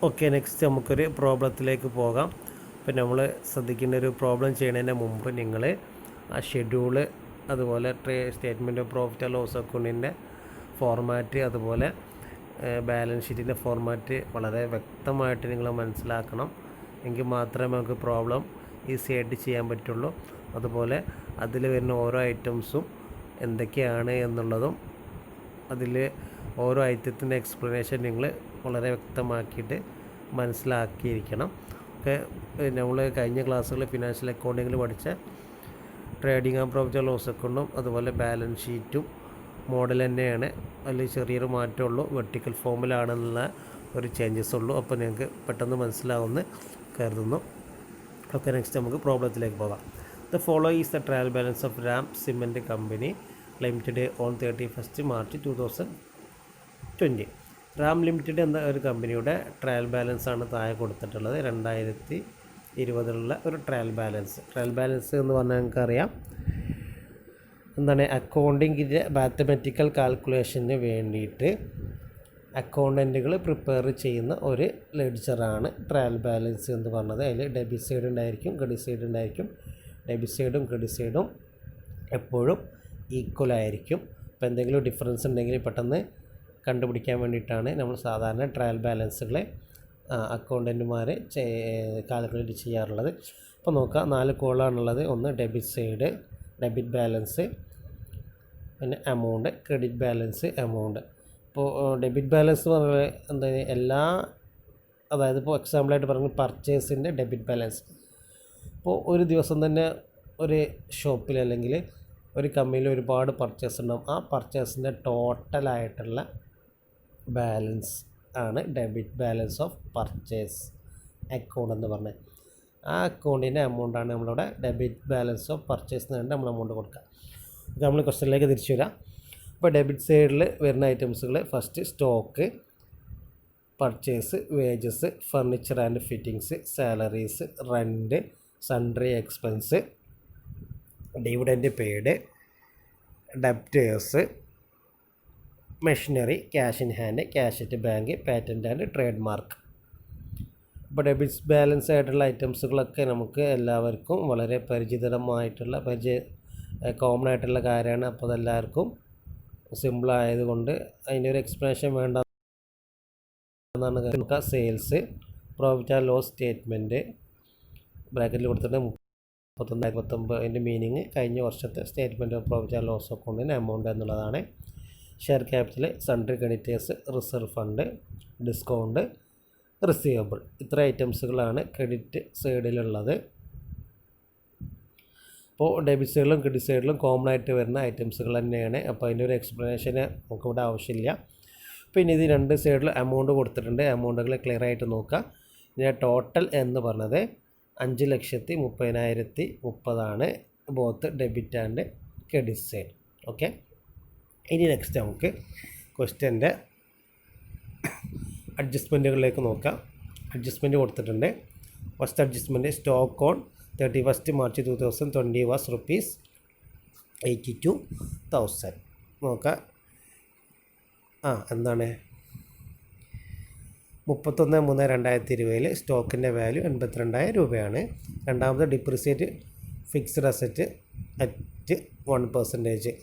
Okay, next നമുക്കൊരു പ്രോബ്ലത്തിലേക്ക് പോകാം. ഇപ്പം നമ്മൾ ശ്രദ്ധിക്കേണ്ട ഒരു പ്രോബ്ലം ചെയ്യുന്നതിന് മുമ്പ് നിങ്ങൾ ആ ഷെഡ്യൂള്, അതുപോലെ statement of profit and loss അക്കൗണ്ടിൻ്റെ ഫോർമാറ്റ്, അതുപോലെ ബാലൻസ് ഷീറ്റിൻ്റെ ഫോർമാറ്റ് വളരെ വ്യക്തമായിട്ട് നിങ്ങൾ മനസ്സിലാക്കണം. എങ്കിൽ മാത്രമേ നമുക്ക് പ്രോബ്ലം ഈസി ആയിട്ട് ചെയ്യാൻ പറ്റുള്ളൂ. അതുപോലെ അതിൽ വരുന്ന ഓരോ ഐറ്റംസും എന്തൊക്കെയാണ് എന്നുള്ളതും അതിൽ ഓരോ ഐറ്റത്തിൻ്റെ എക്സ്പ്ലനേഷൻ നിങ്ങൾ വളരെ വ്യക്തമാക്കിയിട്ട് മനസ്സിലാക്കിയിരിക്കണം. ഒക്കെ നമ്മൾ കഴിഞ്ഞ ക്ലാസ്സുകളിൽ ഫിനാൻഷ്യൽ അക്കൗണ്ടിങ്ങിൽ പഠിച്ച trading and profit and loss അക്കൗണ്ടും അതുപോലെ ബാലൻസ് ഷീറ്റും മോഡൽ തന്നെയാണ്. അതിൽ ചെറിയൊരു മാറ്റമുള്ളൂ, വെർട്ടിക്കൽ ഫോമിലാണെന്നുള്ള ഒരു ചേഞ്ചസ് ഉള്ളൂ. അപ്പോൾ നിങ്ങൾക്ക് പെട്ടെന്ന് മനസ്സിലാവുമെന്ന് കരുതുന്നു. ഓക്കെ, നെക്സ്റ്റ് നമുക്ക് പ്രോബ്ലത്തിലേക്ക് പോകാം. The follow is the trial balance of Ram cement company limited on 31st March 2020. Ram limited എന്ന ഒരു കമ്പനിയുടെ ട്രയൽ ബാലൻസ് ആണ് താഴെ കൊടുത്തിട്ടുള്ളത്. 2020 ഒരു ട്രയൽ ബാലൻസ് എന്ന് പറഞ്ഞാൽ നമുക്കറിയാം എന്താണ്, അക്കൗണ്ടിങ്ങിൻ്റെ മാത്തമാറ്റിക്കൽ കാൽക്കുലേഷന് വേണ്ടിയിട്ട് അക്കൗണ്ടൻറ്റുകൾ പ്രിപ്പയർ ചെയ്യുന്ന ഒരു ലെഡ്ജറാണ് ട്രയൽ ബാലൻസ് എന്ന് പറഞ്ഞത്. അതിൽ ഡെബിറ്റ് സൈഡ് ഉണ്ടായിരിക്കും, ക്രെഡിറ്റ് സൈഡ് ഉണ്ടായിരിക്കും. ഡെബിറ്റ് സൈഡും ക്രെഡിറ്റ് സൈഡും എപ്പോഴും ഈക്വലായിരിക്കും. അപ്പോൾ എന്തെങ്കിലും ഡിഫറൻസ് ഉണ്ടെങ്കിൽ പെട്ടെന്ന് കണ്ടുപിടിക്കാൻ വേണ്ടിയിട്ടാണ് നമ്മൾ സാധാരണ ട്രയൽ ബാലൻസുകളെ അക്കൗണ്ടൻറ്റുമാർ കാൽക്കുലേറ്റ് ചെയ്യാറുള്ളത്. അപ്പോൾ നോക്കാം, 4 കോളാണുള്ളത്. ഒന്ന് ഡെബിറ്റ് സൈഡ്, ഡെബിറ്റ് ബാലൻസ്, പിന്നെ എമൗണ്ട്, ക്രെഡിറ്റ് ബാലൻസ്, എമൗണ്ട്. ഇപ്പോൾ ഡെബിറ്റ് ബാലൻസ് എന്ന് പറഞ്ഞാൽ എന്താ, അതായത് ഇപ്പോൾ എക്സാമ്പിളായിട്ട് പറഞ്ഞാൽ പർച്ചേസിൻ്റെ ഡെബിറ്റ് ബാലൻസ്. ഇപ്പോൾ ഒരു ദിവസം തന്നെ ഒരു ഷോപ്പിൽ അല്ലെങ്കിൽ ഒരു കമ്പനിയിൽ ഒരുപാട് പർച്ചേസ് ഉണ്ടാകും. ആ പർച്ചേസിൻ്റെ ടോട്ടലായിട്ടുള്ള ബാലൻസ് ആണ് debit balance of purchase account എന്ന് പറഞ്ഞത്. ആ അക്കൗണ്ടിൻ്റെ എമൗണ്ടാണ് നമ്മളിവിടെ ഡെബിറ്റ് ബാലൻസ് ഓഫ് പർച്ചേസ് എന്ന് പറഞ്ഞാൽ നമ്മൾ എമൗണ്ട് കൊടുക്കുക. നമ്മൾ ക്വസ്റ്റ്യനിലേക്ക് തിരിച്ചു വരാം. ഇപ്പോൾ ഡെബിറ്റ് സൈഡിൽ വരുന്ന ഐറ്റംസുകൾ first stock, purchase, wages, furniture and fittings, salaries, rent, sundry expenses, dividend paid, debtors, machinery, cash in hand, cash at bank, patent and trade mark. ഇപ്പോൾ ഡെബിറ്റ് ബാലൻസ് ആയിട്ടുള്ള ഐറ്റംസുകളൊക്കെ നമുക്ക് എല്ലാവർക്കും വളരെ പരിചിതമായിട്ടുള്ള കോമൺ ആയിട്ടുള്ള കാര്യമാണ്. അപ്പോൾ അതെല്ലാവർക്കും സിമ്പിളായതുകൊണ്ട് അതിൻ്റെ ഒരു എക്സ്പ്ലനേഷൻ വേണ്ട എന്നാണ്. നമുക്ക് sales, profit and loss statement ബ്രാക്കറ്റിൽ കൊടുത്തിട്ട് 31/19 അതിൻ്റെ മീനിങ് കഴിഞ്ഞ വർഷത്തെ statement of profit and loss അക്കൗണ്ടിൻ്റെ എമൗണ്ട് എന്നുള്ളതാണ്. Share capital, sundry creditors, reserve fund, discount, receivable. ഇത്ര ഐറ്റംസുകളാണ് ക്രെഡിറ്റ് സൈഡിലുള്ളത്. അപ്പോൾ ഡെബിറ്റ് സൈഡിലും ക്രെഡിറ്റ് സൈഡിലും കോമൺ ആയിട്ട് വരുന്ന ഐറ്റംസുകൾ തന്നെയാണ്. അപ്പോൾ അതിൻ്റെ ഒരു എക്സ്പ്ലനേഷന് നമുക്കിവിടെ ആവശ്യമില്ല. പിന്നെ ഇത് രണ്ട് സൈഡിലും എമൗണ്ട് കൊടുത്തിട്ടുണ്ട്. എമൗണ്ടുകൾ ക്ലിയർ ആയിട്ട് നോക്കുക. ഇതിൻ്റെ ടോട്ടൽ എന്ന് പറഞ്ഞത് 5,30,030 both debit and credit side. Okay, ഇനി നെക്സ്റ്റ് നമുക്ക് ക്വസ്റ്റ്യൻ്റെ അഡ്ജസ്റ്റ്മെൻറ്റുകളിലേക്ക് നോക്കാം. അഡ്ജസ്റ്റ്മെൻറ്റ് കൊടുത്തിട്ടുണ്ട്. First adjustment, stock on 31st March 2020 was ₹82,000. നോക്കാം, എന്താണ് 31/3/2020 സ്റ്റോക്കിൻ്റെ വാല്യൂ 82,000 രൂപയാണ്. രണ്ടാമത് ഡിപ്രിസിയേറ്റ് ഫിക്സ്ഡ് അസറ്റ് അറ്റ് 1%.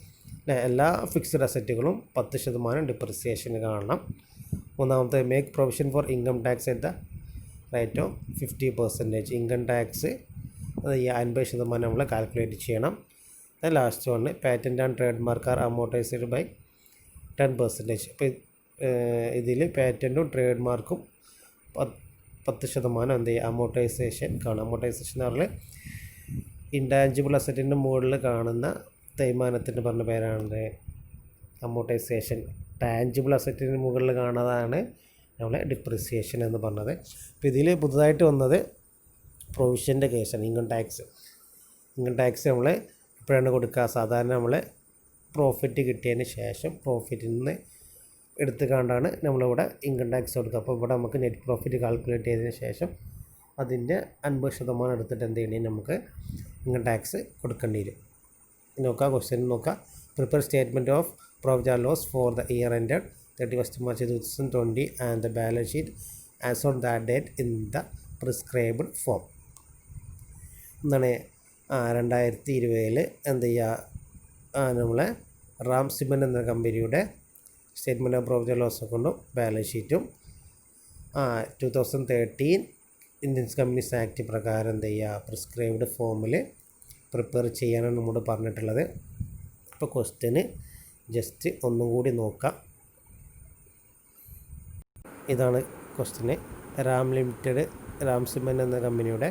എല്ലാ ഫിക്സ്ഡ് അസറ്റുകളും 10% ഡിപ്രിസിയേഷൻ കാണണം. മൂന്നാമത്തെ, make provision for income tax at the rate of 50%. Income tax 50% നമ്മൾ കാൽക്കുലേറ്റ് ചെയ്യണം. Last one, patent and trade mark are amortised by 10%. അപ്പോൾ ഇതിൽ പാറ്റൻറ്റും ട്രേഡ് മാർക്കും 10% എന്ത് ചെയ്യുക, അമോർട്ടൈസേഷൻ കാണും. അമോർട്ടൈസേഷൻ എന്ന് പറഞ്ഞാൽ ഇൻടാഞ്ചിബിൾ അസറ്റിൻ്റെ മുകളിൽ കാണുന്ന തേയ്മാനത്തിൻ്റെ പറഞ്ഞ പേരാണ് അമോർട്ടൈസേഷൻ. ടാഞ്ചിബിൾ അസറ്റിന് മുകളിൽ കാണുന്നതാണ് നമ്മളെ ഡിപ്രിസിയേഷൻ എന്ന് പറഞ്ഞത്. അപ്പോൾ ഇതിൽ പുതുതായിട്ട് വന്നത് പ്രൊവിഷൻ്റെ കേസാണ്. ഇൻകം ടാക്സ് നമ്മൾ എപ്പോഴാണ് കൊടുക്കുക, സാധാരണ നമ്മൾ പ്രോഫിറ്റ് കിട്ടിയതിന് ശേഷം പ്രോഫിറ്റിൽ നിന്ന് എടുത്ത് കണ്ടാണ് നമ്മളിവിടെ ഇൻകം ടാക്സ് കൊടുക്കുക. അപ്പോൾ ഇവിടെ നമുക്ക് നെറ്റ് പ്രോഫിറ്റ് കാൽക്കുലേറ്റ് ചെയ്തതിന് ശേഷം അതിൻ്റെ 50% എടുത്തിട്ട് എന്ത് ചെയ്യണമെങ്കിൽ നമുക്ക് ഇൻകം ടാക്സ് കൊടുക്കേണ്ടി വരും. നോക്കാം, ക്വസ്റ്റ്യൻ നോക്കാം. Prepare statement of profit and loss for the year ended 31st March 2020 and the balance sheet as on that date in the prescribed form. എന്താണ് 2020 എന്ത് ചെയ്യുക, നമ്മളെ റാം സിമൻറ്റ് എന്ന കമ്പനിയുടെ statement of profit and loss അക്കൗണ്ടും balance ഷീറ്റും 2013 Indian companies act പ്രകാരം എന്ത് ചെയ്യുക, പ്രിസ്ക്രൈബ്ഡ് ഫോമിൽ പ്രിപ്പയർ ചെയ്യാനാണ് നമ്മോട് പറഞ്ഞിട്ടുള്ളത്. അപ്പോൾ ക്വസ്റ്റ്യന് ജസ്റ്റ് ഒന്നും കൂടി നോക്കാം. ഇതാണ് ക്വസ്റ്റ്യന്. റാം സിമൻറ്റ് എന്ന കമ്പനിയുടെ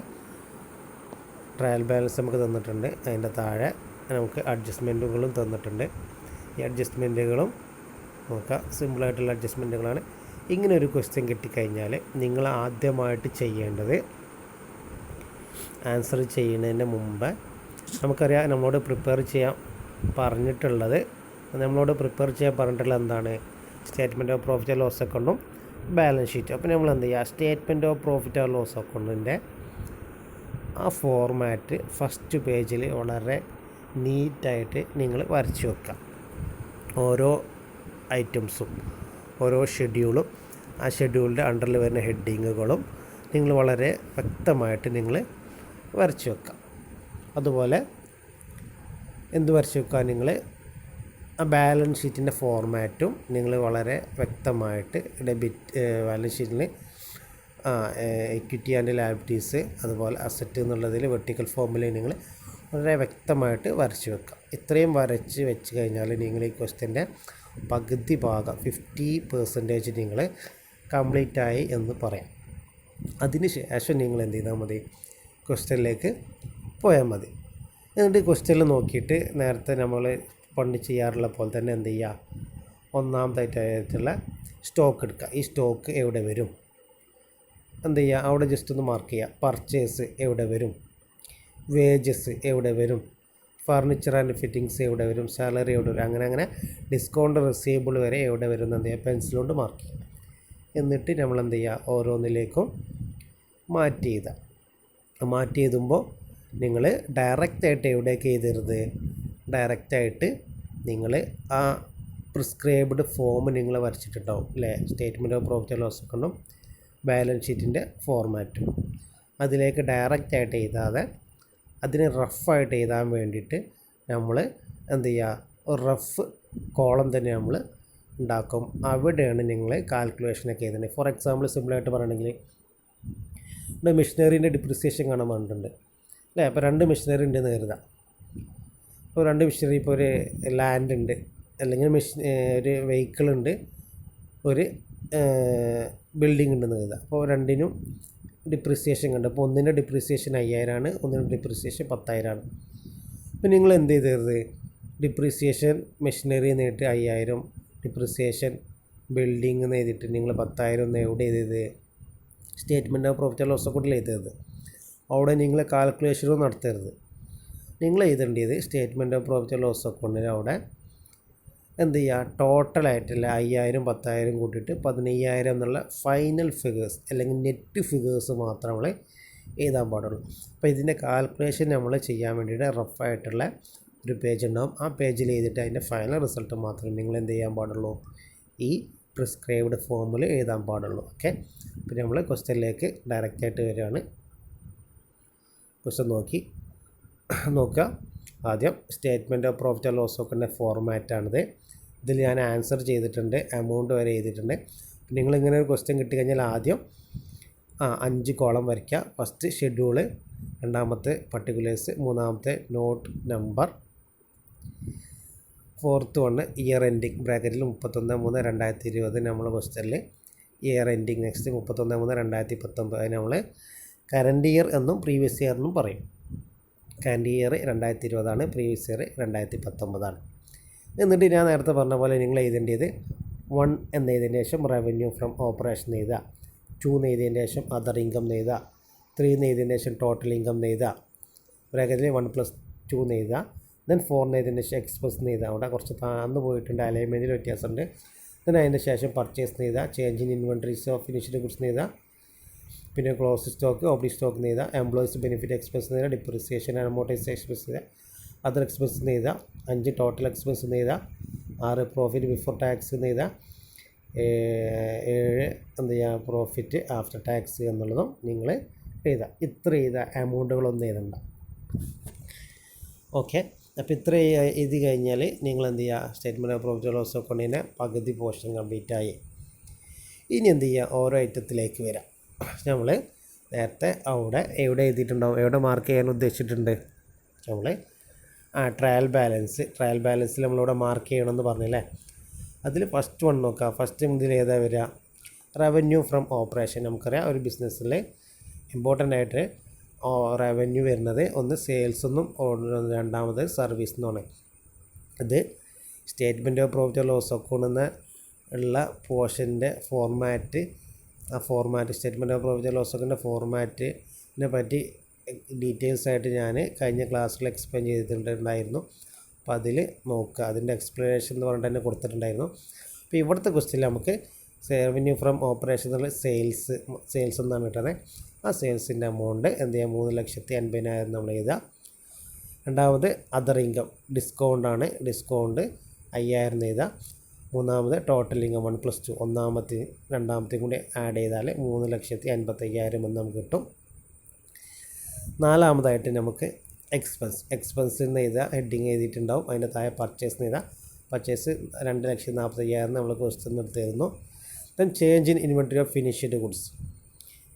ട്രയൽ ബാലൻസ് നമുക്ക് തന്നിട്ടുണ്ട്. അതിൻ്റെ താഴെ നമുക്ക് അഡ്ജസ്റ്റ്മെൻറ്റുകളും തന്നിട്ടുണ്ട്. ഈ അഡ്ജസ്റ്റ്മെൻറ്റുകളും നോക്കാം. സിമ്പിളായിട്ടുള്ള അഡ്ജസ്റ്റ്മെൻറ്റുകളാണ്. ഇങ്ങനെ ഒരു ക്വസ്റ്റ്യൻ കിട്ടിക്കഴിഞ്ഞാൽ നിങ്ങൾ ആദ്യമായിട്ട് ചെയ്യേണ്ടത്, ആൻസർ ചെയ്യുന്നതിന് മുമ്പ് നമുക്കറിയാം നമ്മളോട് പ്രിപ്പയർ ചെയ്യാൻ പറഞ്ഞിട്ടുള്ളത് എന്താണ്, statement of profit and loss അക്കൗണ്ടും ബാലൻസ് ഷീറ്റും. അപ്പോൾ നമ്മൾ എന്ത് ചെയ്യുക, statement of profit and loss അക്കൗണ്ടിൻ്റെ ആ ഫോർമാറ്റ് ഫസ്റ്റ് പേജിൽ വളരെ നീറ്റായിട്ട് നിങ്ങൾ വരച്ച് വെക്കുക. ഓരോ ഐറ്റംസും ഓരോ ഷെഡ്യൂളും ആ ഷെഡ്യൂളിൻ്റെ അണ്ടറിൽ വരുന്ന ഹെഡിങ്ങുകളും നിങ്ങൾ വളരെ വ്യക്തമായിട്ട് നിങ്ങൾ വരച്ച് വെക്കുക. അതുപോലെ എന്ത് വരച്ച് വെക്കുക, നിങ്ങൾ ആ ബാലൻസ് ഷീറ്റിൻ്റെ ഫോർമാറ്റും നിങ്ങൾ വളരെ വ്യക്തമായിട്ട് ബാലൻസ് ഷീറ്റിൽ എക്വിറ്റി ആൻഡ് ലയബിലിറ്റീസ് അതുപോലെ അസറ്റ് എന്നുള്ളതിൽ വെർട്ടിക്കൽ ഫോമിൽ നിങ്ങൾ വളരെ വ്യക്തമായിട്ട് വരച്ച് വെക്കുക. ഇത്രയും വരച്ച് വെച്ച് കഴിഞ്ഞാൽ നിങ്ങൾ ഈ ക്വസ്റ്റ്യൻ്റെ പകുതി ഭാഗം 50% നിങ്ങൾ കംപ്ലീറ്റ് ആയി എന്ന് പറയാം. അതിന് ശേഷം നിങ്ങൾ എന്ത് ചെയ്താൽ മതി, ക്വസ്റ്റ്യനിലേക്ക് പോയാൽ മതി. എന്നിട്ട് ക്വസ്റ്റ്യനിൽ നോക്കിയിട്ട് നേരത്തെ നമ്മൾ പണ്ട് ചെയ്യാറുള്ള പോലെ തന്നെ എന്ത് ചെയ്യുക, ഒന്നാമതായിട്ടുള്ള സ്റ്റോക്ക് എടുക്കുക. ഈ സ്റ്റോക്ക് എവിടെ വരും, എന്ത് ചെയ്യുക, അവിടെ ജസ്റ്റ് ഒന്ന് മാർക്ക് ചെയ്യുക. പർച്ചേസ് എവിടെ വരും, വേജസ് എവിടെ വരും, ഫർണിച്ചർ ആൻഡ് ഫിറ്റിങ്സ് എവിടെ വരും, സാലറി എവിടെ വരും, അങ്ങനെ ഡിസ്കൗണ്ട് റിസീവബിൾ വരെ എവിടെ വരും എന്ന് എന്ത് ചെയ്യുക, പെൻസിൽ കൊണ്ട് മാർക്ക് ചെയ്യുക. എന്നിട്ട് നമ്മൾ എന്ത് ചെയ്യുക, ഓരോന്നിലേക്കും മാറ്റി എഴുതുമ്പോൾ നിങ്ങൾ ഡയറക്റ്റായിട്ട് എവിടേക്ക് എഴുതരുത്, ഡയറക്റ്റായിട്ട് നിങ്ങൾ ആ പ്രിസ്ക്രൈബ്ഡ് ഫോം നിങ്ങൾ വരച്ചിട്ടുണ്ടാവും അല്ലേ, statement of profit and loss അക്കൗണ്ടും ബാലൻസ് ഷീറ്റിൻ്റെ ഫോർമാറ്റും. അതിലേക്ക് ഡയറക്റ്റായിട്ട് എഴുതാതെ അതിന് റഫായിട്ട് എഴുതാൻ വേണ്ടിയിട്ട് നമ്മൾ എന്ത് ചെയ്യുക, ഒരു റഫ് കോളം തന്നെ നമ്മൾ ഉണ്ടാക്കും. അവിടെയാണ് നിങ്ങൾ കാൽക്കുലേഷനൊക്കെ എഴുതുന്നത്. ഫോർ എക്സാമ്പിൾ സിമ്പിളായിട്ട് പറയണമെങ്കിൽ ഇവിടെ മെഷീനറീൻ്റെ ഡിപ്രിസിയേഷൻ കാണാൻ പറഞ്ഞിട്ടുണ്ട് അല്ലേ. അപ്പോൾ 2 മെഷീനറി ഉണ്ടെന്ന് കരുതാം. ഇപ്പോൾ 2 മെഷീനറി, ഇപ്പോൾ ഒരു ലാൻഡ് ഉണ്ട്, അല്ലെങ്കിൽ ഒരു വെഹിക്കിളുണ്ട്, ഒരു ബിൽഡിംഗ് ഉണ്ടെന്ന് കരുതാം. അപ്പോൾ രണ്ടിനും ഡിപ്രിസിയേഷൻ കണ്ട്. അപ്പോൾ ഒന്നിൻ്റെ ഡിപ്രിസിയേഷൻ 5000 ആണ്, ഒന്നിൻ്റെ ഡിപ്രിസിയേഷൻ 10000 ആണ്. അപ്പോൾ നിങ്ങൾ എന്ത് ചെയ്തത്, ഡിപ്രിസിയേഷൻ മെഷീനറി നേരിട്ട് 5000, ഡിപ്രിസിയേഷൻ ബിൽഡിംഗ് എന്ന് എഴുതിയിട്ട് നിങ്ങൾ 10000 എന്ന് എവിടെ എഴുതിയത്, statement of profit and loss അക്കൗണ്ടിൽ എഴുതരുത്. അവിടെ നിങ്ങൾ കാൽക്കുലേഷനും നടത്തരുത്. നിങ്ങൾ എഴുതേണ്ടത് statement of profit and loss അക്കൗണ്ടിൽ അവിടെ എന്ത് ചെയ്യുക, ടോട്ടലായിട്ടില്ല 5000 10000 കൂട്ടിയിട്ട് 15000 എന്നുള്ള ഫൈനൽ ഫിഗേഴ്സ് അല്ലെങ്കിൽ നെറ്റ് ഫിഗേഴ്സ് മാത്രമേ എഴുതാൻ പാടുള്ളൂ. അപ്പോൾ ഇതിൻ്റെ കാൽക്കുലേഷൻ നമ്മൾ ചെയ്യാൻ വേണ്ടിയിട്ട് റഫായിട്ടുള്ള ഒരു പേജ് ഉണ്ടാകും. ആ പേജിൽ എഴുതിയിട്ട് അതിൻ്റെ ഫൈനൽ റിസൾട്ട് മാത്രമേ നിങ്ങൾ എന്ത് ചെയ്യാൻ പാടുള്ളൂ, ഈ പ്രിസ്ക്രൈബ്ഡ് ഫോമിൽ എഴുതാൻ പാടുള്ളൂ. ഓക്കെ. പിന്നെ നമ്മൾ ക്വസ്റ്റ്യനിലേക്ക് ഡയറക്റ്റായിട്ട് വരികയാണ്. ക്വസ്റ്റ്യൻ നോക്കുക. ആദ്യം statement of profit and loss അക്കൗണ്ടിൻ്റെ ഫോർമാറ്റാണിത്. ഇതിൽ ഞാൻ ആൻസർ ചെയ്തിട്ടുണ്ട്, എമൗണ്ട് വരെ ചെയ്തിട്ടുണ്ട്. നിങ്ങളിങ്ങനെ ഒരു ക്വസ്റ്റ്യൻ കിട്ടിക്കഴിഞ്ഞാൽ ആദ്യം 5 കോളം വരയ്ക്കുക. ഫസ്റ്റ് ഷെഡ്യൂള്, രണ്ടാമത്തെ പർട്ടിക്കുലേഴ്സ്, മൂന്നാമത്തെ not number, fourth one year ending ബ്രാക്കറ്റിൽ 31/3/2020 നമ്മൾ ക്വസ്റ്റ്യനിൽ ഇയർ എൻഡിങ് നെക്സ്റ്റ് 31/3/2019. അതിന് നമ്മൾ കറണ്ട് ഇയർ എന്നും പ്രീവിയസ് ഇയർ എന്നും പറയും. കറണ്ട് ഇയർ 2020 ആണ്, പ്രീവിയസ് ഇയർ 2019 ആണ്. എന്നിട്ട് ഞാൻ നേരത്തെ പറഞ്ഞ പോലെ നിങ്ങൾ എഴുതേണ്ടത് 1 എന്ന് എഴുതിയതിന് ശേഷം റവന്യൂ ഫ്രം ഓപ്പറേഷൻ എഴുതുക, 2 എന്ന് എഴുതിയതിന് ശേഷം അതർ ഇൻകം എഴുതുക, 3 എന്ന് എഴുതിയതിന് ശേഷം ടോട്ടൽ ഇൻകം എഴുതുക, ബ്രാക്കറ്റിൽ 1+2 എന്ന് എഴുതുക, ദെൻ 4 എന്ന് എഴുതിയതിന് ശേഷം എക്സ്പ്രസ് എന്ന് എഴുതുക. അവിടെ കുറച്ച് താഴ്ന്നു പോയിട്ടുണ്ട്, അലൈൻമെൻറ്റിൽ വ്യത്യാസമുണ്ട്. ദെൻ അതിൻ്റെ ശേഷം പർച്ചേസ് എന്ന് എഴുതുക, change in inventories of finished goods എന്ന് എഴുതുക, പിന്നെ ക്ലോസ് സ്റ്റോക്ക് ഓബ്ലിക് സ്റ്റോക്ക് എന്ന് എഴുതുക, എംപ്ലോയീസ് ബെനിഫിറ്റ് എക്സ്പ്രസ് എന്ന് എഴുതുക, ഡിപ്രിസിയേഷൻ ആൻഡ് അമോർട്ടൈസേഷൻ എക്സ്പ്രസ് എഴുതുക, അതർ എക്സ്പ്രസ് എന്ന് എഴുതുക, 5 ടോട്ടൽ എക്സ്പ്രസ് എന്ന് എഴുതുക, 6 പ്രോഫിറ്റ് ബിഫോർ ടാക്സ് എന്ന് എഴുതുക, 7 എന്ത് ചെയ്യുക പ്രോഫിറ്റ് ആഫ്റ്റർ ടാക്സ് എന്നുള്ളതും നിങ്ങൾ എഴുതുക. ഇത്ര എമൗണ്ടുകളൊന്നും എഴുതണ്ട. ഓക്കെ, അപ്പോൾ ഇത്ര എഴുതി കഴിഞ്ഞാൽ നിങ്ങൾ എന്ത് ചെയ്യുക, സ്റ്റേറ്റ്മെൻറ്റ് ഓഫ് പ്രോഫിറ്റ് ലോസ് അക്കൗണ്ടിൻ്റെ പകുതി പോർഷൻ കംപ്ലീറ്റ് ആയി. ഇനി എന്ത് ചെയ്യുക, ഓരോ ഐറ്റത്തിലേക്ക് വരാം. നമ്മൾ നേരത്തെ എവിടെ എഴുതിയിട്ടുണ്ടാവും, എവിടെ മാർക്ക് ചെയ്യാൻ ഉദ്ദേശിച്ചിട്ടുണ്ട്, നമ്മൾ ട്രയൽ ബാലൻസിൽ നമ്മളിവിടെ മാർക്ക് ചെയ്യണമെന്ന് പറഞ്ഞില്ലേ. അതിൽ ഫസ്റ്റ് വൺ നോക്കാം. ഫസ്റ്റ് ഇതിൽ ഏതാ വരിക, റവന്യൂ ഫ്രം ഓപ്പറേഷൻ. നമുക്കറിയാം ഒരു ബിസിനസ്സിൽ ഇമ്പോർട്ടൻ്റ് ആയിട്ട് റവന്യൂ വരുന്നത് ഒന്ന് സെയിൽസ് എന്നും രണ്ടാമത് സർവീസ് എന്നുമാണ്. ഇത് സ്റ്റേറ്റ്മെൻറ്റ് ഓഫ് പ്രോഫിറ്റ് ലോസ് അക്കൗണ്ടിൽ ഉള്ള പോർഷൻ്റെ ഫോർമാറ്റ്, ആ format statement of profit loss അക്കൗണ്ടിൻ്റെ ഫോർമാറ്റിനെ പറ്റി ഡീറ്റെയിൽസ് ആയിട്ട് ഞാൻ കഴിഞ്ഞ ക്ലാസ്സിൽ എക്സ്പ്ലെയിൻ ചെയ്തിട്ടുണ്ടായിരുന്നു. അപ്പോൾ അതിൽ നോക്കുക, അതിൻ്റെ എക്സ്പ്ലനേഷൻ എന്ന് പറഞ്ഞിട്ട് തന്നെ കൊടുത്തിട്ടുണ്ടായിരുന്നു. അപ്പോൾ ഇവിടുത്തെ ക്വസ്റ്റ്യനിൽ നമുക്ക് റവന്യൂ ഫ്രം ഓപ്പറേഷൻ എന്നുള്ള സെയിൽസ് എന്നാണ് കിട്ടുന്നത്. ആ സെയിൽസിൻ്റെ എമൗണ്ട് എന്ത് ചെയ്യുക, 3,50,000 നമ്മൾ എഴുതുക. രണ്ടാമത് അതർ ഇൻകം ഡിസ്കൗണ്ടാണ്, ഡിസ്കൗണ്ട് 5,000 എഴുതുക. മൂന്നാമത് ടോട്ടൽ ഇൻകം 1+2, ഒന്നാമത്തെയും രണ്ടാമത്തെയും കൂടി ആഡ് ചെയ്താൽ 3,55,000 എന്ന് നമുക്ക് കിട്ടും. നാലാമതായിട്ട് നമുക്ക് എക്സ്പെൻസ് എന്ന് എഴുതുക, ഹെഡിങ് എഴുതിയിട്ടുണ്ടാവും. അതിൻ്റെ താഴെ പർച്ചേസ് എന്ന് എഴുതുക. പർച്ചേസ് 2,45,000 നമ്മൾ ക്വസ്റ്റ്യൻ എടുത്ത് തരുന്നു. Then change in inventory of finished goods.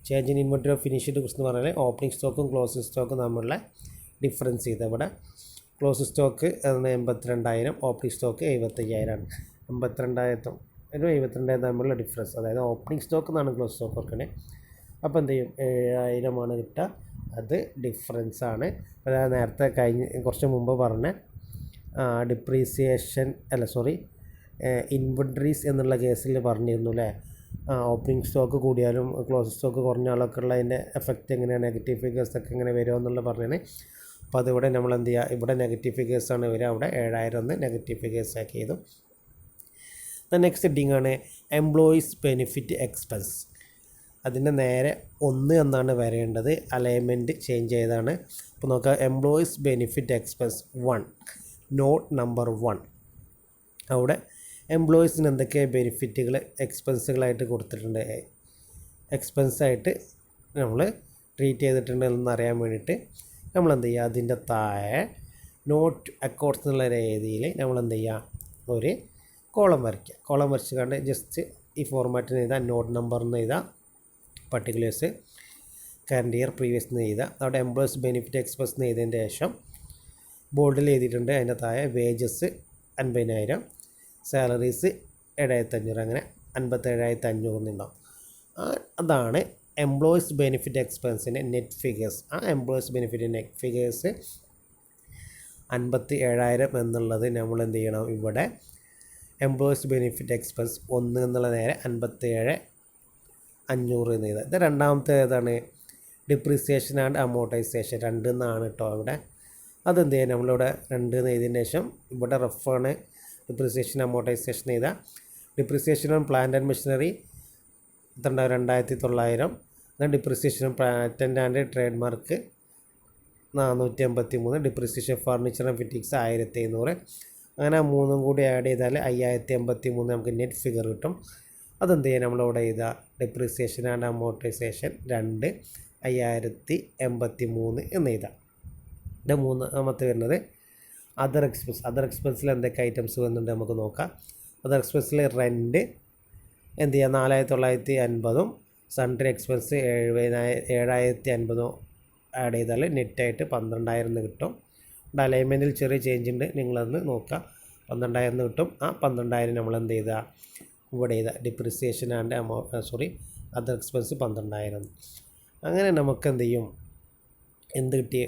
Change in inventory of finished goods എന്ന് പറഞ്ഞാൽ ഓപ്പണിംഗ് സ്റ്റോക്കും ക്ലോസിംഗ് സ്റ്റോക്കും തമ്മിലുള്ള ഡിഫറൻസ് ചെയ്ത് ഇവിടെ ക്ലോസിംഗ് സ്റ്റോക്ക് 82,000, ഓപ്പണിംഗ് സ്റ്റോക്ക് 75,000. 82,000 72,000 തമ്മിലുള്ള ഡിഫറൻസ്, അതായത് ഓപ്പണിംഗ് സ്റ്റോക്ക് എന്നാണ് ക്ലോസ് സ്റ്റോക്ക് ഓർക്കണേ. അപ്പോൾ എന്ത് ചെയ്യും, 7,000 കിട്ടുക. അത് ഡിഫറൻസാണ്. അതായത് നേരത്തെ കുറച്ച് മുമ്പ് പറഞ്ഞ ഇൻവെൻട്രീസ് എന്നുള്ള കേസിൽ പറഞ്ഞിരുന്നു അല്ലേ, ഓപ്പണിംഗ് സ്റ്റോക്ക് കൂടിയാലും ക്ലോസ് സ്റ്റോക്ക് കുറഞ്ഞാലൊക്കെ ഉള്ള അതിൻ്റെ എഫക്റ്റ് എങ്ങനെയാണ്, നെഗറ്റീവ് ഫിഗേഴ്സൊക്കെ എങ്ങനെ വരുമോ എന്നുള്ളത് പറഞ്ഞാൽ. അപ്പോൾ അതിവിടെ നമ്മൾ എന്ത് ചെയ്യുക, ഇവിടെ നെഗറ്റീവ് ഫിഗേഴ്സാണ് വരിക, അവിടെ 7,000 ഒന്ന് നെഗറ്റീവ് ഫിഗേഴ്സ് ആക്കി ചെയ്തു. നെക്സ്റ്റ് ഹെഡിങ് ആണ് എംപ്ലോയീസ് ബെനിഫിറ്റ് എക്സ്പെൻസ്. അതിൻ്റെ നേരെ 1 എന്നാണ് വരേണ്ടത്, അലൈൻമെൻറ്റ് ചേഞ്ച് ചെയ്താണ്. അപ്പോൾ നോക്കുക, employees benefit expense 1, not number 1. അവിടെ എംപ്ലോയീസിന് എന്തൊക്കെ ബെനിഫിറ്റുകൾ എക്സ്പെൻസുകളായിട്ട് കൊടുത്തിട്ടുണ്ട്, എക്സ്പെൻസായിട്ട് നമ്മൾ ട്രീറ്റ് ചെയ്തിട്ടുണ്ട് എന്നറിയാൻ വേണ്ടിയിട്ട് നമ്മൾ എന്ത് ചെയ്യുക, അതിൻ്റെ താഴെ നോട്ട് അക്കൗണ്ട്സ് എന്നുള്ള രീതിയിൽ നമ്മൾ എന്ത് ചെയ്യുക, ഒരു കോളം വരയ്ക്കുക. കോളം വരച്ച് കണ്ട് ജസ്റ്റ് ഈ ഫോർമാറ്റിന് എഴുതാം. നോട്ട് നമ്പറിന് എഴുതാം, പർട്ടിക്കുലേഴ്സ് കറണ്ട് ഇയർ പ്രീവിയസ് എന്ന് എഴുതുക. അവിടെ എംപ്ലോയീസ് ബെനിഫിറ്റ് എക്സ്പെൻസ് എന്ന് എഴുതിയതിൻ്റെ ശേഷം ബോർഡിൽ എഴുതിയിട്ടുണ്ട്. അതിൻ്റെ താഴെ വേജസ് 50,000, സാലറീസ് 7,500, അങ്ങനെ 57,500 ഉണ്ടാവും. അതാണ് എംപ്ലോയീസ് ബെനിഫിറ്റ് എക്സ്പെൻസിൻ്റെ നെറ്റ് ഫിഗേഴ്സ്. ആ എംപ്ലോയീസ് ബെനിഫിറ്റ് നെറ്റ് ഫിഗേഴ്സ് 57,000 എന്നുള്ളത് നമ്മൾ എന്ത് ചെയ്യണം, ഇവിടെ എംപ്ലോയീസ് ബെനിഫിറ്റ് എക്സ്പെൻസ് 1 എന്നുള്ള നേരെ 57,500 എന്ന് എഴുതുക. ഇത് രണ്ടാമത്തെ ഏതാണ്, ഡിപ്രീസിയേഷൻ ആൻഡ് അമോർട്ടൈസേഷൻ 2 എന്നാണ് കേട്ടോ ഇവിടെ. അതെന്ത് ചെയ്യാം, നമ്മളിവിടെ 2 എന്ന് എഴുതിയതിന് ശേഷം ഇവിടെ റഫാണ് ഡിപ്രീസിയേഷൻ അമോർട്ടൈസേഷൻ എഴുതുക. Depreciation on plant and machinery 2,900. എന്നാൽ depreciation on patent and trade mark 483. Depreciation furniture and fittings 1,500. അങ്ങനെ 3 കൂടി ആഡ് ചെയ്താൽ 5,083 നമുക്ക് നെറ്റ് ഫിഗർ കിട്ടും. അതെന്ത് ചെയ്യാം, നമ്മളിവിടെ എഴുതുക, ഡിപ്രീസിയേഷൻ ആൻഡ് അമോർട്ടൈസേഷൻ 2, 5,083 എന്ന് എഴുതാം. ഇത് മൂന്നാമത്തെ വരുന്നത് അതർ എക്സ്പെൻസിൽ എന്തൊക്കെ ഐറ്റംസ് വരുന്നുണ്ട് നമുക്ക് നോക്കാം. അതർ എക്സ്പെൻസിൽ റെൻറ്റ് എന്ത് ചെയ്യുക, 4,950. സൺഡ്രി എക്സ്പെൻസ് 7,050 ആഡ് ചെയ്താൽ നെറ്റായിട്ട് 12,000 കിട്ടും. അലൈൻമെൻറ്റിൽ ചെറിയ ചേഞ്ച് ഉണ്ട്, നിങ്ങളതൊന്ന് നോക്കുക. 12,000 കിട്ടും. ആ 12,000 നമ്മൾ എന്ത് ചെയ്താൽ ഇവിടെ ചെയ്താൽ ഡിപ്രിസിയേഷൻ ആൻഡ് അതർ എക്സ്പെൻസ് 12,000. അങ്ങനെ നമുക്ക് എന്ത് ചെയ്യും, എന്ത് കിട്ടി,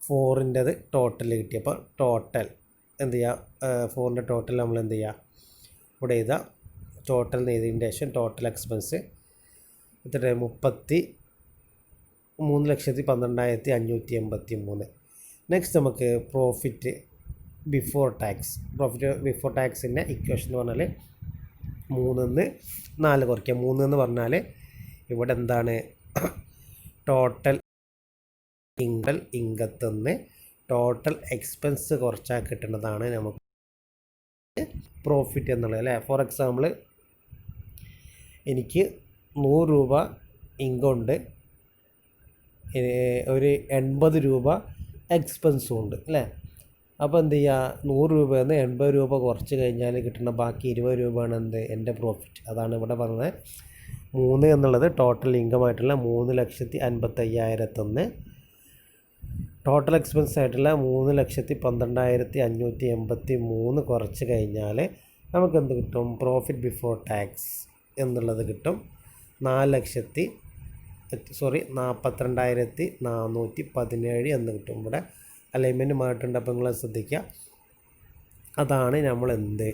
4ൻ്റെത് ടോട്ടൽ കിട്ടി. അപ്പോൾ ടോട്ടൽ എന്ത് ചെയ്യുക, 4ൻ്റെ ടോട്ടൽ നമ്മൾ എന്ത് ചെയ്യുക, ഇവിടെ എഴുതാം. ടോട്ടൽ എഴുതിയതിൻ്റെ ശേഷം ടോട്ടൽ എക്സ്പെൻസ് എത്ര, 33,12,583. നെക്സ്റ്റ് നമുക്ക് പ്രോഫിറ്റ് ബിഫോർ ടാക്സിൻ്റെ ഇക്വേഷൻ എന്ന് പറഞ്ഞാൽ 3-ന്ന് 4 കുറയ്ക്കുക. 3 എന്ന് പറഞ്ഞാൽ ഇവിടെ എന്താണ്, ടോട്ടൽ ഇൻകത്തുനിന്ന് ടോട്ടൽ എക്സ്പെൻസ് കുറച്ചാൽ കിട്ടുന്നതാണ് നമുക്ക് പ്രോഫിറ്റ് എന്നുള്ളത് അല്ലേ. ഫോർ എക്സാമ്പിൾ എനിക്ക് 100 രൂപ ഇൻകം ഉണ്ട്, ഒരു 80 രൂപ എക്സ്പെൻസും ഉണ്ട് അല്ലേ. അപ്പോൾ എന്ത് ചെയ്യുക, 100 രൂപയിൽ നിന്ന് 80 രൂപ കുറച്ച് കഴിഞ്ഞാൽ കിട്ടുന്ന ബാക്കി 20 രൂപയാണ് എൻ്റെ പ്രോഫിറ്റ്. അതാണ് ഇവിടെ പറഞ്ഞത്. 3 എന്നുള്ളത് ടോട്ടൽ ഇൻകം ആയിട്ടുള്ള 3,55,000 ടോട്ടൽ എക്സ്പെൻസ് ആയിട്ടുള്ള 3,12,583 കുറച്ച് കഴിഞ്ഞാൽ നമുക്ക് എന്ത് കിട്ടും, പ്രോഫിറ്റ് ബിഫോർ ടാക്സ് എന്നുള്ളത് കിട്ടും. 42,417 എന്ന് കിട്ടും. ഇവിടെ അലൈൻമെൻറ്റ് മാറ്റുണ്ട്, അപ്പോൾ നിങ്ങൾ ശ്രദ്ധിക്കുക. അതാണ് നമ്മൾ എന്ത്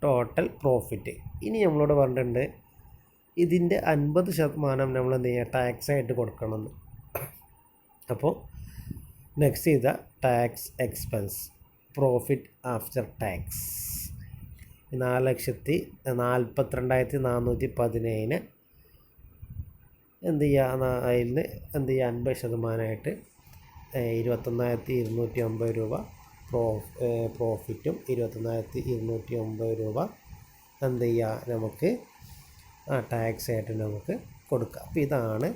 ടോട്ടൽ പ്രോഫിറ്റ്. ഇനി നമ്മളോട് പറഞ്ഞിട്ടുണ്ട് ഇതിൻ്റെ 50% നമ്മൾ എന്ത് ചെയ്യുക, ടാക്സായിട്ട് കൊടുക്കണമെന്ന്. അപ്പോൾ നെക്സ്റ്റ് ചെയ്ത tax expense profit after tax 4,42,417 എന്ത് ചെയ്യുക, അതിൽ നിന്ന് എന്ത് ചെയ്യുക 50% 21,250 രൂപ പ്രോഫിറ്റും 21,250 രൂപ എന്ത് ചെയ്യുക നമുക്ക് ടാക്സ് ആയിട്ട് നമുക്ക് കൊടുക്കുക. അപ്പോൾ ഇതാണ്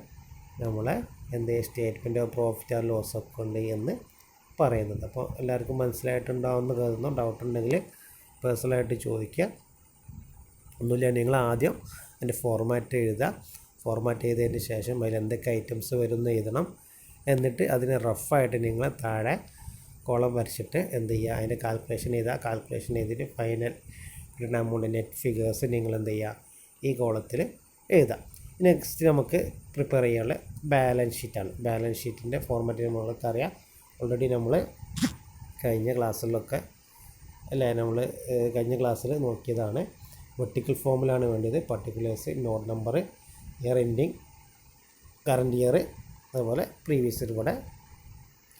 നമ്മളെ എന്ത് statement of profit and loss account എന്ന് പറയുന്നത്. അപ്പോൾ എല്ലാവർക്കും മനസ്സിലായിട്ടുണ്ടാവുമെന്ന് കരുതുന്നു. ഡൗട്ട് ഉണ്ടെങ്കിൽ പേഴ്സണലായിട്ട് ചോദിക്കുക. ഒന്നുമില്ല, നിങ്ങൾ ആദ്യം അതിൻ്റെ ഫോർമാറ്റ് എഴുതുക. ഫോർമാറ്റ് ചെയ്തതിന് ശേഷം അതിൽ എന്തൊക്കെ ഐറ്റംസ് വരുമെന്ന് എഴുതണം. എന്നിട്ട് അതിന് റഫായിട്ട് നിങ്ങൾ താഴെ കോളം വരച്ചിട്ട് എന്ത് ചെയ്യുക, അതിൻ്റെ കാൽക്കുലേഷൻ എഴുതുക. കാൽക്കുലേഷൻ ചെയ്തിട്ട് ഫൈനൽ കിട്ടുന്ന എമൗണ്ട് നെറ്റ് ഫിഗേഴ്സ് നിങ്ങൾ എന്ത് ചെയ്യുക, ഈ കോളത്തിൽ എഴുതാം. നെക്സ്റ്റ് നമുക്ക് പ്രിപ്പയർ ചെയ്യാനുള്ള ബാലൻസ് ഷീറ്റാണ്. ബാലൻസ് ഷീറ്റിൻ്റെ ഫോർമാറ്റ് നമ്മൾക്ക് അറിയാം. ഓൾറെഡി നമ്മൾ കഴിഞ്ഞ ക്ലാസ്സിലൊക്കെ നമ്മൾ കഴിഞ്ഞ ക്ലാസ്സിൽ നോക്കിയതാണ്. വെർട്ടിക്കൽ ഫോമിലാണ് വേണ്ടത്. Particulars, not number, year ending, current year, അതുപോലെ പ്രീവിയസ് ഇയർ. ഇവിടെ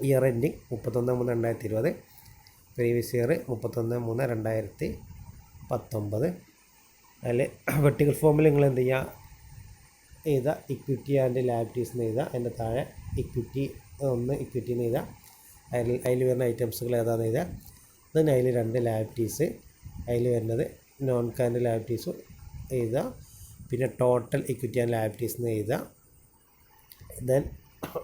ഇയർ എൻഡിങ് 31/3/2020, പ്രീവിയസ് ഇയർ 31/3/2019. അതിൽ വെർട്ടിക്കൽ ഫോമിൽ നിങ്ങൾ എന്ത് ചെയ്യുക, എഴുതുക ഇക്വിറ്റി ആൻഡ് ലയബിലിറ്റീസ് എന്ന് എഴുതുക. അതിൻ്റെ താഴെ ഇക്വിറ്റി ഇക്വിറ്റി എന്ന് എഴുതുക. അതിൽ വരുന്ന ഐറ്റംസുകൾ ഏതാണെന്ന് എഴുതുക. ദെൻ അതിൽ 2 ലയബിലിറ്റീസ്, അതിൽ വരുന്നത് നോൺ കറന്റ് ലയബിലിറ്റീസും എഴുതുക. പിന്നെ ടോട്ടൽ ഇക്വിറ്റി ആൻഡ് ലയബിലിറ്റീസ് എന്ന് എഴുതുക. ദെൻ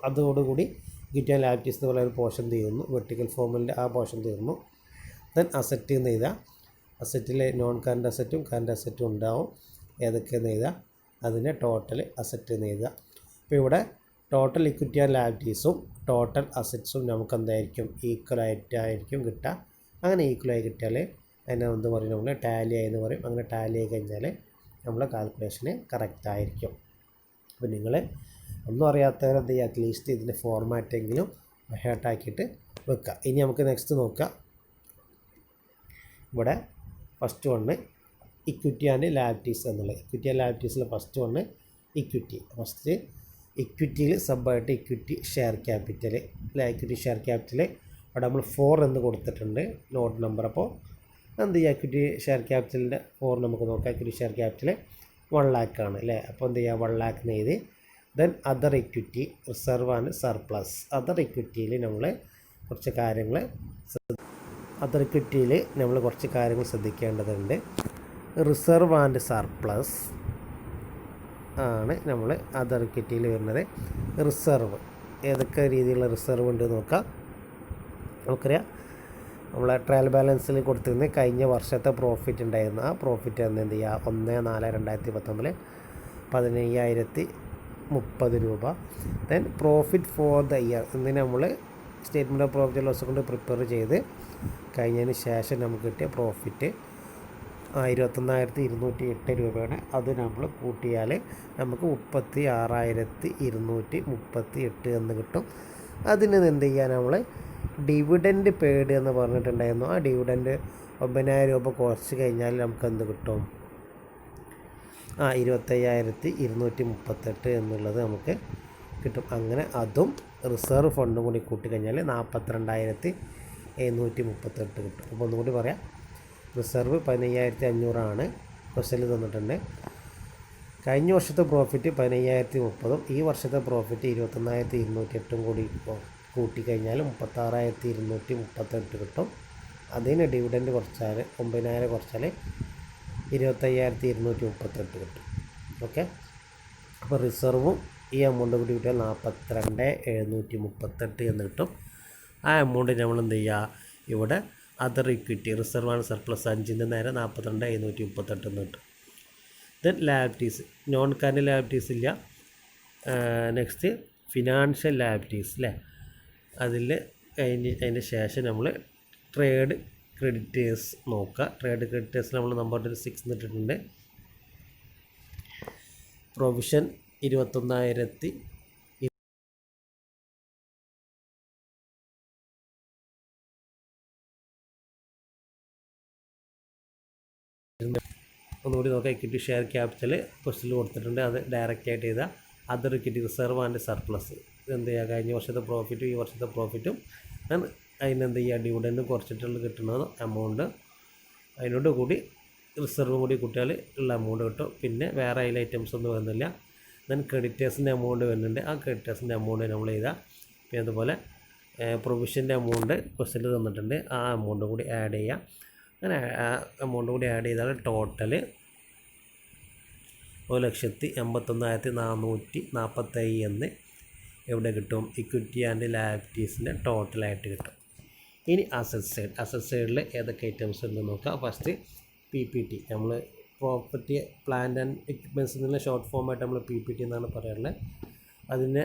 അതോടുകൂടി ഇക്വിറ്റി ആൻഡ് ലയബിലിറ്റീസ് എന്നുള്ള ഒരു പോർഷൻ തീർന്നു. വെർട്ടിക്കൽ ഫോമിൻ്റെ ആ പോർഷൻ തീർന്നു. ദെൻ അസറ്റ് എന്ന് എഴുതുക. അസറ്റിൽ നോൺ കറണ്ട് അസറ്റും കറണ്ട് അസറ്റും ഉണ്ടാവും. ഏതൊക്കെയെന്ന് എഴുതുക. അതിനെ ടോട്ടൽ അസറ്റ് എന്ന് എഴുതുക. അപ്പോൾ ഇവിടെ ടോട്ടൽ ഇക്വിറ്റി ആൻഡ് ലയബിലിറ്റീസും ടോട്ടൽ അസറ്റ്സും നമുക്ക് എന്തായിരിക്കും, ഈക്വലായിട്ടായിരിക്കും കിട്ടുക. അങ്ങനെ ഈക്വലായി കിട്ടിയാൽ അതിനെ എന്ത് പറയും, നമ്മൾ ടാലി ആയി എന്ന് പറയും. അങ്ങനെ ടാലി ആയി കഴിഞ്ഞാൽ നമ്മളെ കാൽക്കുലേഷന് കറക്റ്റായിരിക്കും. അപ്പോൾ നിങ്ങൾ ഒന്നും അറിയാത്തവരെന്ത് ചെയ്യുക, അറ്റ്ലീസ്റ്റ് ഇതിൻ്റെ ഫോർമാറ്റെങ്കിലും ഹേർട്ടാക്കിയിട്ട് വെക്കുക. ഇനി നമുക്ക് നെക്സ്റ്റ് നോക്കുക. ഇവിടെ first one equity and liabilities എന്നുള്ളത്. ഇക്വിറ്റി ആൻഡ് ലയബിലിറ്റീസിൽ ഫസ്റ്റ് വണ്ണ് ഇക്വിറ്റി. ഫസ്റ്റ് ഇക്വിറ്റിയിൽ സബ്ബായിട്ട് ഇക്വിറ്റി ഷെയർ ക്യാപിറ്റൽ അല്ലെ. ഇക്വിറ്റി ഷെയർ ക്യാപിറ്റൽ അവിടെ നമ്മൾ 4 എന്ന് കൊടുത്തിട്ടുണ്ട് നോട്ട് നമ്പർ. അപ്പോൾ എന്ത് ചെയ്യുക, ഇക്വിറ്റി ഷെയർ ക്യാപിറ്റലിൻ്റെ 4 നമുക്ക് നോക്കാം. ഇക്വിറ്റി ഷെയർ ക്യാപിറ്റൽ 1 lakh ആണ് അല്ലേ. അപ്പോൾ എന്ത് ചെയ്യുക, 1 lakh എന്ന് എഴുതി. Then other equity, reserve and surplus. Other ഇക്വിറ്റിയിൽ നമ്മൾ കുറച്ച് കാര്യങ്ങൾ ശ്രദ്ധിക്കേണ്ടതുണ്ട്. റിസർവ് ആൻഡ് സർപ്ലസ് ആണ് നമ്മൾ അതർ ഇക്വിറ്റിയിൽ വരുന്നത്. റിസർവ് ഏതൊക്കെ രീതിയിലുള്ള റിസർവ് ഉണ്ട് നോക്കാം. നമുക്കറിയാം നമ്മളെ ട്രയൽ ബാലൻസിൽ കൊടുത്തിരുന്ന കഴിഞ്ഞ വർഷത്തെ പ്രോഫിറ്റ് ഉണ്ടായിരുന്നു. ആ പ്രോഫിറ്റ് എന്ത് ചെയ്യുക, 1/4/2019 15,030 രൂപ. Then profit for the year എന്ന് നമ്മൾ statement of profit and loss കൊണ്ട് പ്രിപ്പയർ ചെയ്ത് കഴിഞ്ഞതിന് ശേഷം നമുക്ക് കിട്ടിയ പ്രോഫിറ്റ് 21,208 രൂപയാണ്. അത് നമ്മൾ കൂട്ടിയാൽ നമുക്ക് 36,238 എന്ന് കിട്ടും. അതിന് എന്ത് ചെയ്യുക, നമ്മൾ ഡിവിഡൻഡ് പെയ്ഡ് എന്ന് പറഞ്ഞിട്ടുണ്ടായിരുന്നു. ആ ഡിവിഡൻഡ് 9,000 രൂപ കുറച്ച് കഴിഞ്ഞാൽ നമുക്ക് എന്ത് കിട്ടും, 25,238 എന്നുള്ളത് നമുക്ക് കിട്ടും. അങ്ങനെ അതും റിസർവ് ഫണ്ടും കൂടി കൂട്ടിക്കഴിഞ്ഞാൽ 42,738 കിട്ടും. അപ്പോൾ ഒന്നുകൂടി പറയാം, റിസർവ് 15,500 ആണ് ക്വസ്റ്റ്യനിൽ തന്നിട്ടുണ്ട്. കഴിഞ്ഞ വർഷത്തെ പ്രോഫിറ്റ് 15,030 ഈ വർഷത്തെ പ്രോഫിറ്റ് 21,208 കൂടി കൂട്ടിക്കഴിഞ്ഞാൽ 36,238 കിട്ടും. അതിന് ഡിവിഡൻഡ് കുറച്ചാൽ 9,000 കുറച്ചാൽ 25,238 കിട്ടും. ഓക്കെ, അപ്പോൾ റിസർവും ഈ എമൗണ്ട് കൂടി കിട്ടിയാൽ 42,738 എന്ന് കിട്ടും. ആ എമൗണ്ട് നമ്മൾ എന്ത് ചെയ്യുക, ഇവിടെ other equity reserve and surplus 5-ൻ്റെ നേരെ 42,738 എന്ന് കിട്ടും. Then liabilities, non current liabilities ഇല്ല. നെക്സ്റ്റ് ഫിനാൻഷ്യൽ ലാബിലിറ്റീസ് അല്ലേ, അതിൻ്റെ ശേഷം നമ്മൾ ട്രേഡ് ക്രെഡിറ്റേഴ്സ് നോക്കുക. ട്രേഡ് ക്രെഡിറ്റേഴ്സ് നമ്മൾ നമ്പർ 6 ഇട്ടിട്ടുണ്ട്. പ്രൊവിഷൻ 21,000 ഒന്നുകൂടി നോക്കാം. ഇക്വിറ്റി ഷെയർ ക്യാപിറ്റൽ ക്വസ്റ്റിൽ കൊടുത്തിട്ടുണ്ട്, അത് ഡയറക്റ്റ് ആയിട്ട് ചെയ്താൽ other equity reserve and surplus എന്ത് ചെയ്യുക, കഴിഞ്ഞ വർഷത്തെ പ്രോഫിറ്റും ഈ വർഷത്തെ പ്രോഫിറ്റും അതിനെന്ത് ചെയ്യുക, ഡിവിഡൻഡ് കുറച്ചിട്ടുള്ള കിട്ടുന്നത് എമൗണ്ട്, അതിനോട് കൂടി റിസർവും കൂടി കൂട്ടിയാൽ ഉള്ള എമൗണ്ട് കിട്ടും. പിന്നെ വേറെ അതിൽ ഐറ്റംസ് ഒന്നും വരുന്നില്ല. ദെൻ ക്രെഡിറ്റേഴ്സിൻ്റെ എമൗണ്ട് വരുന്നുണ്ട്, ആ ക്രെഡിറ്റേഴ്സിൻ്റെ എമൗണ്ട് നമ്മൾ ചെയ്താൽ, പിന്നെ അതുപോലെ പ്രൊവിഷൻ്റെ എമൗണ്ട് ക്വസ്റ്റിൽ തന്നിട്ടുണ്ട്, ആ എമൗണ്ട് കൂടി ആഡ് ചെയ്യുക. അങ്ങനെ ആ എമൗണ്ട് കൂടി ആഡ് ചെയ്താൽ ടോട്ടൽ 1,81,447 എന്ന് എവിടെ കിട്ടും, ഇക്വിറ്റി ആൻഡ് ലാബിലിറ്റീസിൻ്റെ ടോട്ടലായിട്ട് കിട്ടും. ഇനി അസറ്റ് സൈഡിൽ ഏതൊക്കെ ഐറ്റംസ് ഉണ്ടെന്ന് നോക്കാം. ഫസ്റ്റ് PPT, നമ്മൾ പ്രോപ്പർട്ടി പ്ലാന്റ് ആൻഡ് എക്യുപ്മെൻറ്റ്സ് എന്നുള്ള ഷോർട്ട് ഫോമായിട്ട് നമ്മൾ PPT എന്നാണ് പറയാറുള്ളത്. അതിൻ്റെ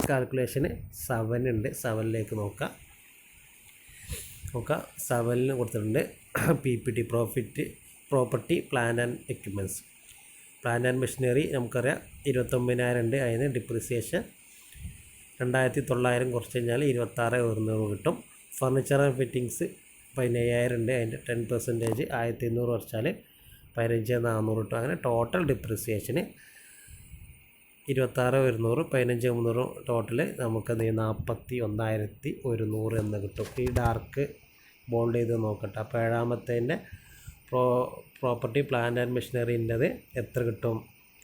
കാൽക്കുലേഷന് 7 ഉണ്ട്. 7ലേക്ക് നോക്കാം. 7ന് കൊടുത്തിട്ടുണ്ട് PPT property plant and equipments. Plant and machinery നമുക്കറിയാം 29,000 ഉണ്ട്. അതിന് ഡിപ്രിസിയേഷൻ 2,900 കുറച്ച് കഴിഞ്ഞാൽ 26,100 കിട്ടും. ഫർണിച്ചർ ആൻഡ് ഫിറ്റിങ്സ് 15,000 ഉണ്ട്. അതിൻ്റെ 10% 1,800 കുറച്ചാൽ 15,400 കിട്ടും. അങ്ങനെ ടോട്ടൽ ഡിപ്രിസിയേഷന് 26,100, 15,300 ടോട്ടൽ നമുക്കത് 41,100 എന്ന് കിട്ടും. ഈ ഡാർക്ക് ബോൾഡ് ചെയ്ത് നോക്കട്ടെ. അപ്പോൾ ഏഴാമത്തേൻ്റെ പ്രോപ്പർട്ടി പ്ലാന്റ് ആൻഡ് മെഷീനറിൻ്റെത് എത്ര കിട്ടും,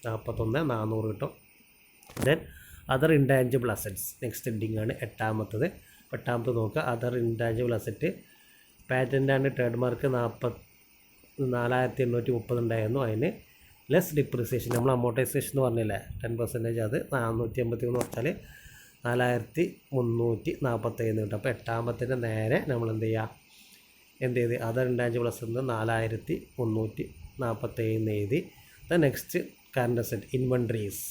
41,400 കിട്ടും. Then other intangible assets next heading ആണ് എട്ടാമത്തത് നോക്കുക. Other intangible asset patent and trade mark 4,830 ഉണ്ടായിരുന്നു. അതിന് ലെസ് ഡിപ്രിസിയേഷൻ, നമ്മൾ അമോർട്ടൈസേഷൻ എന്ന് പറഞ്ഞില്ലേ 10%, അത് 483 കുറച്ചാൽ 4,347 കിട്ടും. അപ്പോൾ എട്ടാമത്തിൻ്റെ നേരെ നമ്മൾ എന്ത് ചെയ്ത് അതർ ഇൻടാഞ്ചിബിൾ അസറ്റ് 4,347 എഴുതി. Next current asset inventories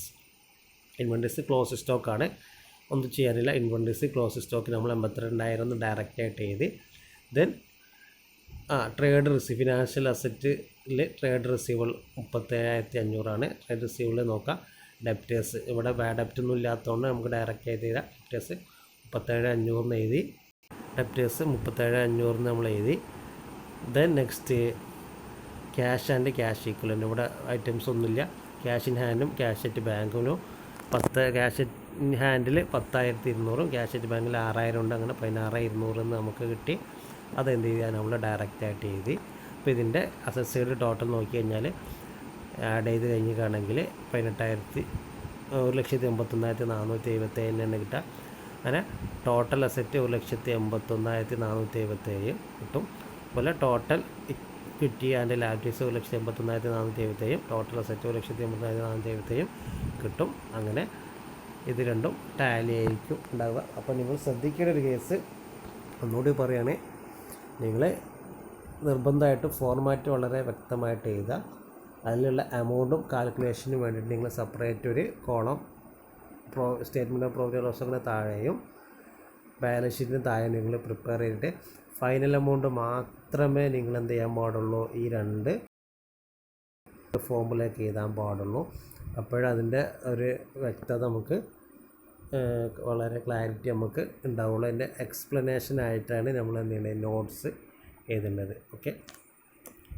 close സ്റ്റോക്കാണ്, ഒന്നും ചെയ്യാനില്ല. ഇൻവെൻട്രീസ് ക്ലോസ് സ്റ്റോക്ക് നമ്മൾ 82,000 ഡയറക്റ്റായിട്ട് എഴുതി. ദെൻ ഫിനാൻഷ്യൽ അസറ്റിൽ ട്രേഡ് റിസീവബിൾ 37,500 ആണ്. ട്രേഡ് റിസീവബിൾ നോക്കാം. ഡെപ്റ്റേഴ്സ് ഇവിടെ ഡെപ്റ്റൊന്നും ഇല്ലാത്തതുകൊണ്ട് നമുക്ക് ഡയറക്റ്റ് ആയിട്ട് ചെയ്താൽ ഡെപ്റ്റേഴ്സ് 37,500 എഴുതി. ഡെപ്റ്റേഴ്സ് 37,500 നമ്മൾ എഴുതി. Then next cash and cash equivalent, ഇവിടെ ഐറ്റംസ് ഒന്നുമില്ല. ക്യാഷ് ഇൻ ഹാൻഡും ക്യാഷ് അറ്റ് ബാങ്കിലും ക്യാഷ് ഇൻ ഹാൻഡിൽ 10,200, ക്യാഷ് അറ്റ് ബാങ്കിൽ 6,000 ഉണ്ട്. അങ്ങനെ 16,200 എന്ന് നമുക്ക് കിട്ടി. അതെന്ത് ചെയ്യാൻ നമ്മൾ ഡയറക്റ്റായിട്ട് എഴുതി. അപ്പോൾ ഇതിൻ്റെ അസറ്റ് സൈഡ് ടോട്ടൽ നോക്കി കഴിഞ്ഞാൽ ആഡ് ചെയ്ത് കഴിഞ്ഞിട്ടാണെങ്കിൽ 1,81,477 കിട്ടുക. അങ്ങനെ ടോട്ടൽ അസറ്റ് 1,81,477 കിട്ടും. അതുപോലെ total equity and liabilities 1,81,477, total asset 1,81,477 കിട്ടും. അങ്ങനെ ഇത് രണ്ടും ടാലി ആയിരിക്കും ഉണ്ടാവുക. അപ്പോൾ നിങ്ങൾ ശ്രദ്ധിക്കേണ്ട ഒരു കേസ് ഒന്നുകൂടി പറയുകയാണ്, നിങ്ങൾ നിർബന്ധമായിട്ട് ഫോർമാറ്റ് വളരെ വ്യക്തമായിട്ട് എഴുതുക. അതിലുള്ള എമൗണ്ടും കാൽക്കുലേഷനും വേണ്ടിയിട്ട് നിങ്ങൾ സെപ്പറേറ്റ് ഒരു column statement of profit and ലോസിന് താഴെയും ബാലൻസ് ഷീറ്റിന് താഴെ നിങ്ങൾ പ്രിപ്പയർ ചെയ്തിട്ട് ഫൈനൽ എമൗണ്ട് മാത്രമേ നിങ്ങൾ എന്ത് ചെയ്യാൻ പാടുള്ളൂ, ഈ 2 ഫോമുലേക്ക് എഴുതാൻ പാടുള്ളൂ. അപ്പോഴതിൻ്റെ ഒരു വ്യക്തത നമുക്ക് വളരെ ക്ലാരിറ്റി നമുക്ക് ഉണ്ടാവുള്ളൂ. അതിൻ്റെ എക്സ്പ്ലനേഷനായിട്ടാണ് നമ്മൾ എന്ത് ചെയ്യുന്നത്, നോട്ട്സ് എഴുതേണ്ടത്. ഓക്കെ,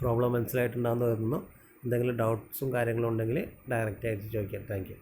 പ്രോബ്ലം മനസ്സിലായിട്ടുണ്ടാകുന്ന വരുന്നു. എന്തെങ്കിലും ഡൗട്ട്സും കാര്യങ്ങളും ഉണ്ടെങ്കിൽ ഡയറക്റ്റായിട്ട് ചോദിക്കാം. Thank you.